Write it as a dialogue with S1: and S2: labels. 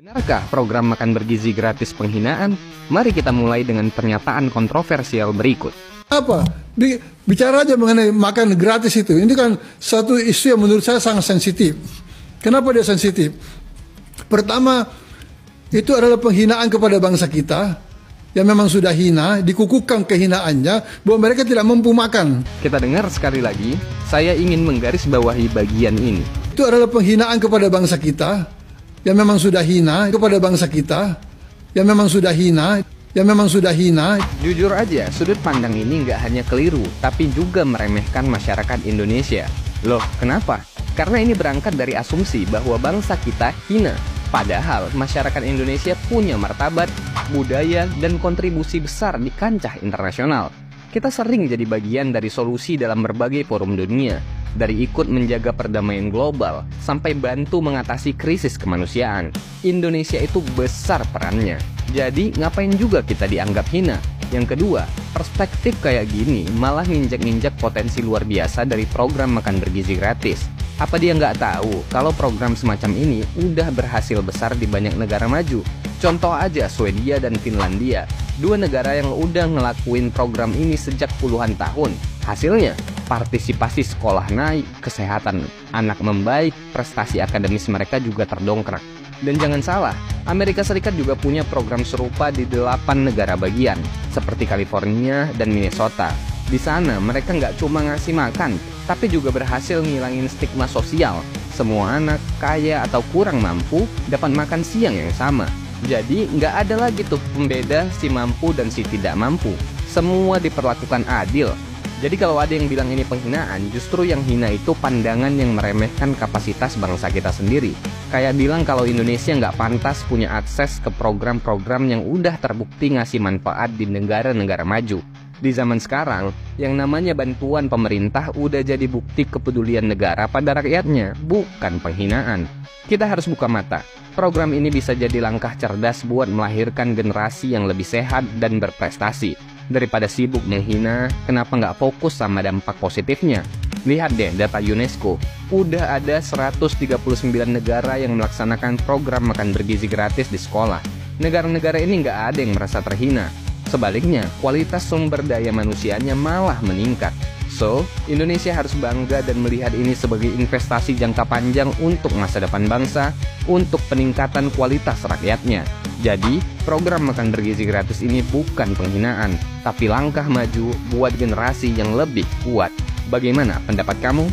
S1: Benarkah program makan bergizi gratis penghinaan? Mari kita mulai dengan pernyataan kontroversial berikut.
S2: Apa? Bicara aja mengenai makan gratis itu. Ini kan satu isu yang menurut saya sangat sensitif. Kenapa dia sensitif? Pertama, itu adalah penghinaan kepada bangsa kita yang memang sudah hina, dikukuhkan kehinaannya bahwa mereka tidak mampu makan.
S1: Kita dengar sekali lagi, saya ingin menggarisbawahi bagian ini.
S2: Itu adalah penghinaan kepada bangsa kita yang memang sudah hina, kepada bangsa kita yang memang sudah hina, yang memang sudah hina.
S1: Jujur aja, sudut pandang ini nggak hanya keliru, tapi juga meremehkan masyarakat Indonesia. Loh, kenapa? Karena ini berangkat dari asumsi bahwa bangsa kita hina. Padahal masyarakat Indonesia punya martabat, budaya, dan kontribusi besar di kancah internasional. Kita sering jadi bagian dari solusi dalam berbagai forum dunia, dari ikut menjaga perdamaian global sampai bantu mengatasi krisis kemanusiaan. Indonesia itu besar perannya. Jadi ngapain juga kita dianggap hina? Yang kedua, perspektif kayak gini malah nginjek-nginjek potensi luar biasa dari program makan bergizi gratis. Apa dia nggak tahu kalau program semacam ini udah berhasil besar di banyak negara maju? Contoh aja Swedia dan Finlandia, dua negara yang udah ngelakuin program ini sejak puluhan tahun. Hasilnya, partisipasi sekolah naik, kesehatan anak membaik, prestasi akademis mereka juga terdongkrak. Dan jangan salah, Amerika Serikat juga punya program serupa di 8 negara bagian, seperti California dan Minnesota. Di sana mereka nggak cuma ngasih makan, tapi juga berhasil ngilangin stigma sosial. Semua anak, kaya atau kurang mampu, dapat makan siang yang sama. Jadi nggak ada lagi tuh pembeda si mampu dan si tidak mampu. Semua diperlakukan adil. Jadi kalau ada yang bilang ini penghinaan, justru yang hina itu pandangan yang meremehkan kapasitas bangsa kita sendiri. Kayak bilang kalau Indonesia nggak pantas punya akses ke program-program yang udah terbukti ngasih manfaat di negara-negara maju. Di zaman sekarang, yang namanya bantuan pemerintah udah jadi bukti kepedulian negara pada rakyatnya, bukan penghinaan. Kita harus buka mata. Program ini bisa jadi langkah cerdas buat melahirkan generasi yang lebih sehat dan berprestasi. Daripada sibuk menghina, kenapa nggak fokus sama dampak positifnya? Lihat deh data UNESCO, udah ada 139 negara yang melaksanakan program makan bergizi gratis di sekolah. Negara-negara ini nggak ada yang merasa terhina. Sebaliknya, kualitas sumber daya manusianya malah meningkat. So, Indonesia harus bangga dan melihat ini sebagai investasi jangka panjang untuk masa depan bangsa, untuk peningkatan kualitas rakyatnya. Jadi, program makan bergizi gratis ini bukan penghinaan, tapi langkah maju buat generasi yang lebih kuat. Bagaimana pendapat kamu?